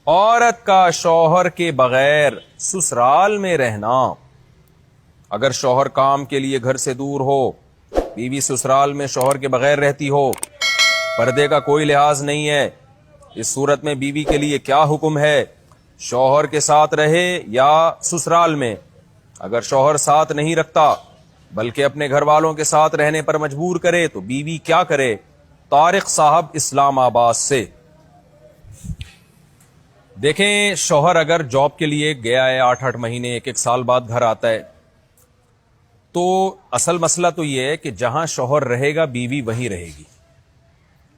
عورت کا شوہر کے بغیر سسرال میں رہنا. اگر شوہر کام کے لیے گھر سے دور ہو، بیوی سسرال میں شوہر کے بغیر رہتی ہو، پردے کا کوئی لحاظ نہیں ہے، اس صورت میں بیوی کے لیے کیا حکم ہے؟ شوہر کے ساتھ رہے یا سسرال میں؟ اگر شوہر ساتھ نہیں رکھتا بلکہ اپنے گھر والوں کے ساتھ رہنے پر مجبور کرے تو بیوی کیا کرے؟ طارق صاحب اسلام آباد سے. دیکھیں، شوہر اگر جاب کے لیے گیا ہے 8 مہینے، 1 سال بعد گھر آتا ہے، تو اصل مسئلہ تو یہ ہے کہ جہاں شوہر رہے گا بیوی وہیں رہے گی.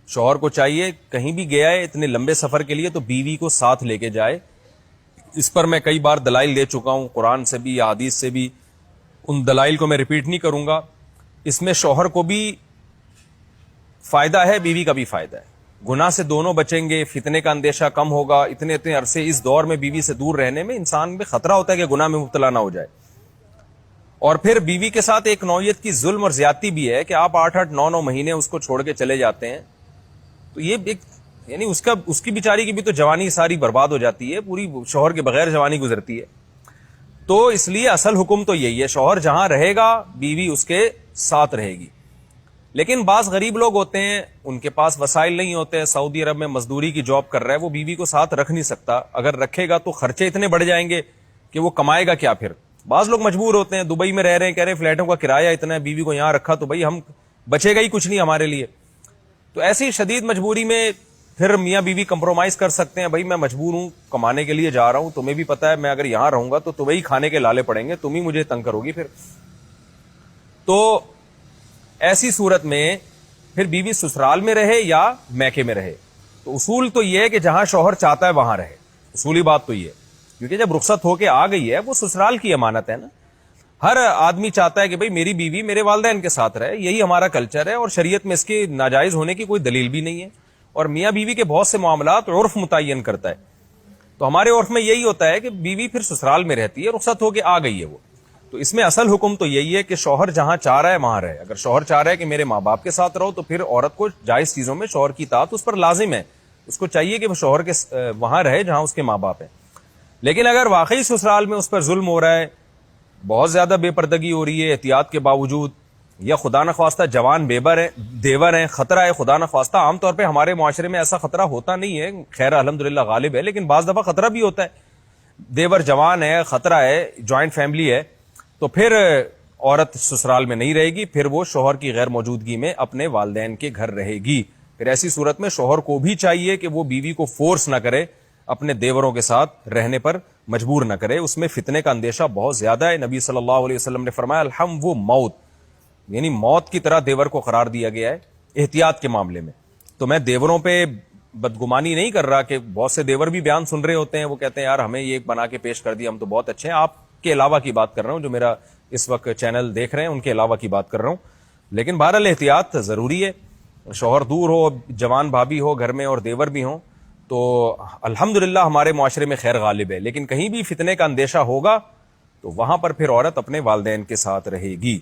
شوہر کو چاہیے کہیں بھی گیا ہے اتنے لمبے سفر کے لیے تو بیوی کو ساتھ لے کے جائے. اس پر میں کئی بار دلائل دے چکا ہوں، قرآن سے بھی یا حدیث سے بھی، ان دلائل کو میں ریپیٹ نہیں کروں گا. اس میں شوہر کو بھی فائدہ ہے، بیوی کا بھی فائدہ ہے. گناہ سے دونوں بچیں گے، فتنے کا اندیشہ کم ہوگا. اتنے عرصے اس دور میں بیوی سے دور رہنے میں انسان میں خطرہ ہوتا ہے کہ گناہ میں مبتلا نہ ہو جائے. اور پھر بیوی کے ساتھ ایک نوعیت کی ظلم اور زیادتی بھی ہے کہ آپ 8-9 مہینے اس کو چھوڑ کے چلے جاتے ہیں، تو یہ ایک یعنی اس کی بیچاری کی بھی تو جوانی ساری برباد ہو جاتی ہے، پوری شوہر کے بغیر جوانی گزرتی ہے. تو اس لیے اصل حکم تو یہی ہے، شوہر جہاں رہے گا بیوی اس کے ساتھ رہے گی. لیکن بعض غریب لوگ ہوتے ہیں، ان کے پاس وسائل نہیں ہوتے ہیں، سعودی عرب میں مزدوری کی جاب کر رہا ہے، وہ بیوی کو ساتھ رکھ نہیں سکتا. اگر رکھے گا تو خرچے اتنے بڑھ جائیں گے کہ وہ کمائے گا کیا پھر. بعض لوگ مجبور ہوتے ہیں، دبئی میں رہ رہے ہیں، کہہ رہے ہیں فلیٹوں کا کرایہ اتنا ہے، بیوی کو یہاں رکھا تو بھائی ہم بچے گا ہی کچھ نہیں ہمارے لیے. تو ایسی شدید مجبوری میں پھر میاں بیوی کمپرومائز کر سکتے ہیں، بھائی میں مجبور ہوں، کمانے کے لیے جا رہا ہوں، تمہیں بھی پتا ہے میں اگر یہاں رہوں گا تو تمہیں ہی کھانے کے لالے پڑیں گے، تم ہی مجھے تنگ کرو گی پھر. تو ایسی صورت میں پھر بیوی سسرال میں رہے یا میکے میں رہے. تو اصول تو یہ ہے کہ جہاں شوہر چاہتا ہے وہاں رہے. اصولی بات تو یہ ہے، کیونکہ جب رخصت ہو کے آ گئی ہے وہ سسرال کی امانت ہے نا. ہر آدمی چاہتا ہے کہ بھئی میری بیوی میرے والدین کے ساتھ رہے، یہی ہمارا کلچر ہے، اور شریعت میں اس کے ناجائز ہونے کی کوئی دلیل بھی نہیں ہے. اور میاں بیوی کے بہت سے معاملات عرف متعین کرتا ہے. تو ہمارے عرف میں یہی ہوتا ہے کہ بیوی پھر سسرال میں رہتی ہے، رخصت ہو کے آ گئی ہے وہ. تو اس میں اصل حکم تو یہی ہے کہ شوہر جہاں چاہ رہا ہے وہاں رہے. اگر شوہر چاہ رہا ہے کہ میرے ماں باپ کے ساتھ رہو تو پھر عورت کو جائز چیزوں میں شوہر کی اطاعت اس پر لازم ہے. اس کو چاہیے کہ وہ شوہر کے وہاں رہے جہاں اس کے ماں باپ ہیں. لیکن اگر واقعی سسرال میں اس پر ظلم ہو رہا ہے، بہت زیادہ بے پردگی ہو رہی ہے احتیاط کے باوجود، یا خدا نخواستہ جوان دیور ہیں، خطرہ ہے خدا نخواستہ. عام طور پہ ہمارے معاشرے میں ایسا خطرہ ہوتا نہیں ہے، خیر الحمدللہ غالب ہے، لیکن بعض دفعہ خطرہ بھی ہوتا ہے. دیور جوان ہے، خطرہ ہے، جوائنٹ فیملی ہے، تو پھر عورت سسرال میں نہیں رہے گی، پھر وہ شوہر کی غیر موجودگی میں اپنے والدین کے گھر رہے گی. پھر ایسی صورت میں شوہر کو بھی چاہیے کہ وہ بیوی کو فورس نہ کرے، اپنے دیوروں کے ساتھ رہنے پر مجبور نہ کرے. اس میں فتنے کا اندیشہ بہت زیادہ ہے. نبی صلی اللہ علیہ وسلم نے فرمایا الحم وہ موت، یعنی موت کی طرح دیور کو قرار دیا گیا ہے احتیاط کے معاملے میں. تو میں دیوروں پہ بدگمانی نہیں کر رہا کہ بہت سے دیور بھی بیان سن رہے ہوتے ہیں، وہ کہتے ہیں یار ہمیں یہ بنا کے پیش کر دیا، ہم تو بہت اچھے ہیں. آپ کے علاوہ کی بات کر رہا ہوں، جو میرا اس وقت چینل دیکھ رہے ہیں ان کے علاوہ کی بات کر رہا ہوں. لیکن بہرحال احتیاط ضروری ہے. شوہر دور ہو، جوان بھابھی ہو گھر میں اور دیور بھی ہوں، تو الحمدللہ ہمارے معاشرے میں خیر غالب ہے. لیکن کہیں بھی فتنے کا اندیشہ ہوگا تو وہاں پر پھر عورت اپنے والدین کے ساتھ رہے گی.